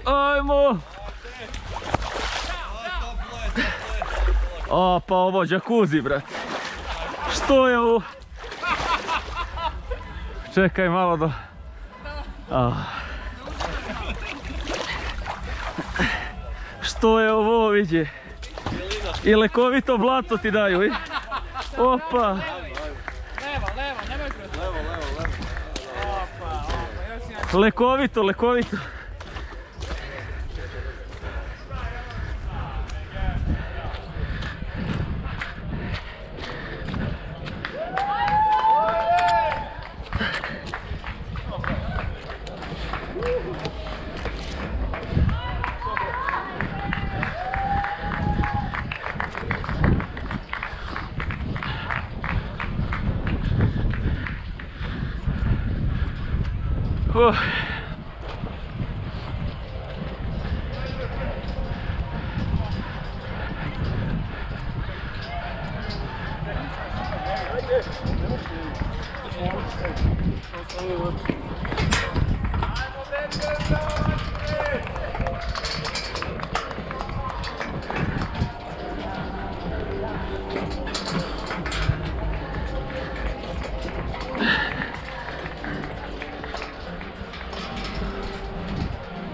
Ajmo! O, pa ovo džakuzi, brat. Što je ovo? Čekaj malo do... Što je ovo, viđe? I lekovito blato ti daju, i? Opa! Levo, nemoj kroz. Levo. Opa, još jedan. Lekovito, lekovito.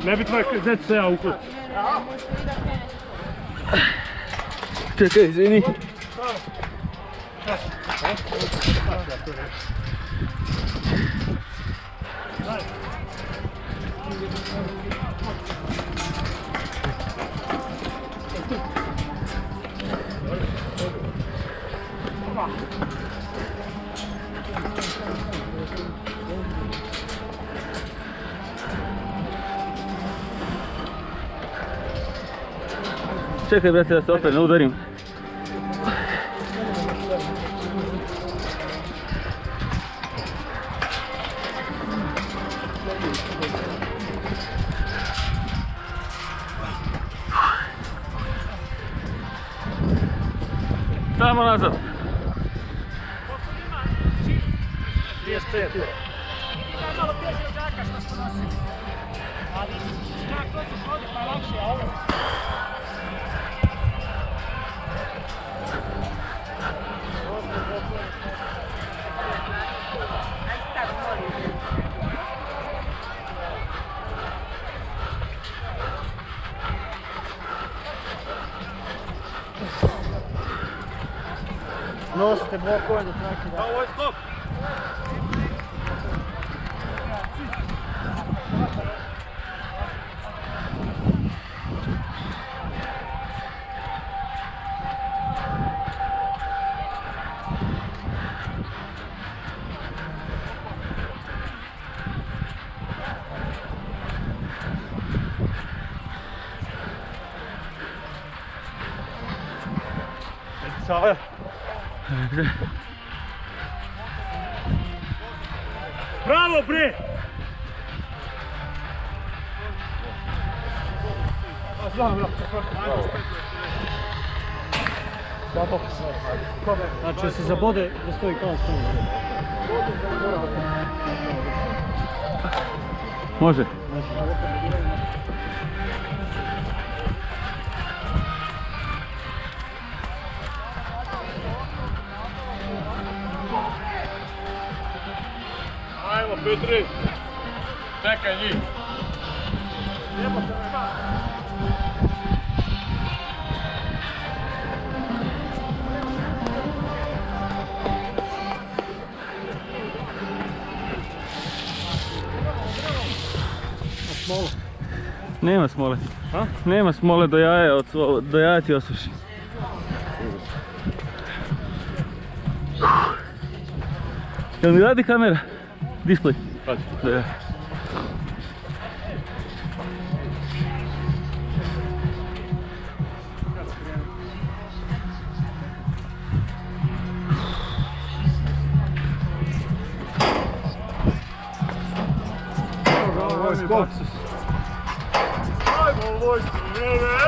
Nebitno je gdje ću se ja uključiti. Čekaj, izvini. Čekaj, brate, da se opet ne udarim. Tamo nazad. 35. Malo teže od džaka što smo nosili. Ali džak to se šodi pa je lakše, a ovo... Nosite blokove do trake. Ovo je stop! Sava. Bravo, bre! Znači se zabode da stoji kao stoji. Može. Ajmo, Petri! Čekaj njih! Nema smole. A? Nema smole do jaja, do jaja ti osuši. Jel mi radi kamera? Display? Radi. Da. Skok. Ajmo, Vojko, vreme!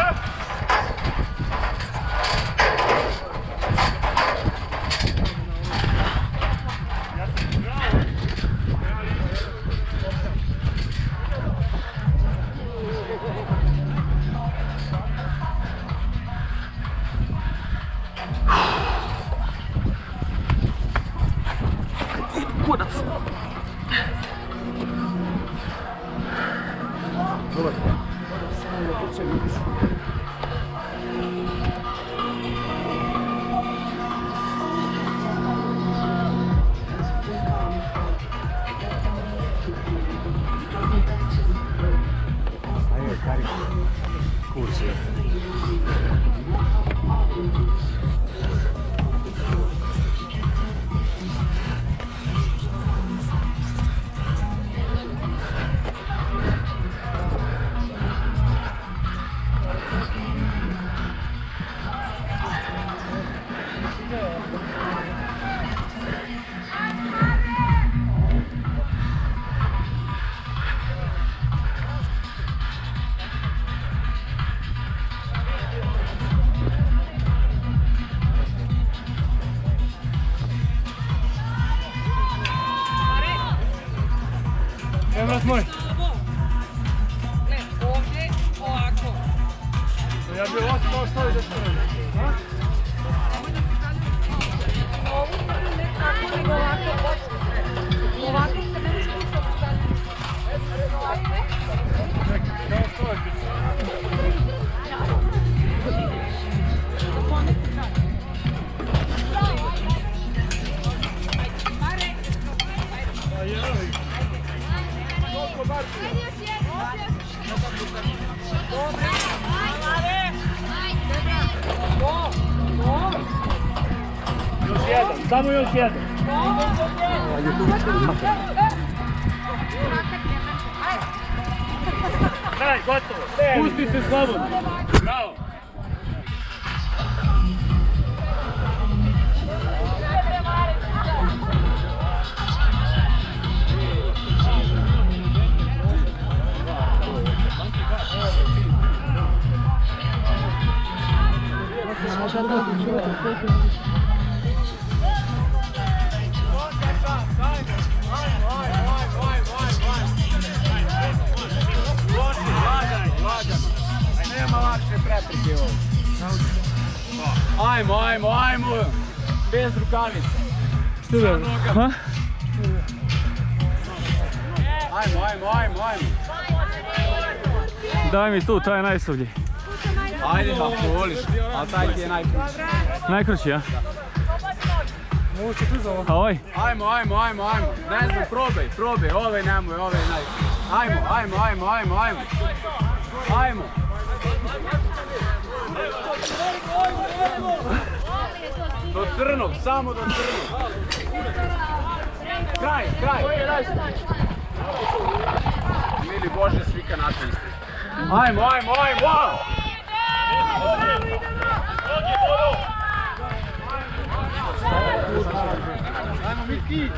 kurac. Kursi. Evo brat moj. Ne, ovdje, ovako. Ja bi ovako malo stavio da što ne. Ovu stranu ne tako, nego ovako. Ovako se ne može ništa staviti. Ovako. Kao stojiš bi se. Poneti tako. Pa jevi. Koliko bar ti? Još jedan, samo još jedan. Daj, gotovo. Pusti se slobodno. Bravo. Nema lakše prepreke ovo. Ajmo. Bez rukavice. Što je? Ha? Ajmo. Daj mi tu, taj je najsuvlji. Ajde, ako voliš, ali taj ti je najkrući. Najkrući, ja? Moguće tu za ovo. A ovaj? Ajmo. Ne znam, probaj. Ovaj nemoj, ovaj je najkrući. Ajmo. Do crnog, samo do crnog. Kraj. Mili Bože, svika naša isti. Ajmo. Ajmo, Miki.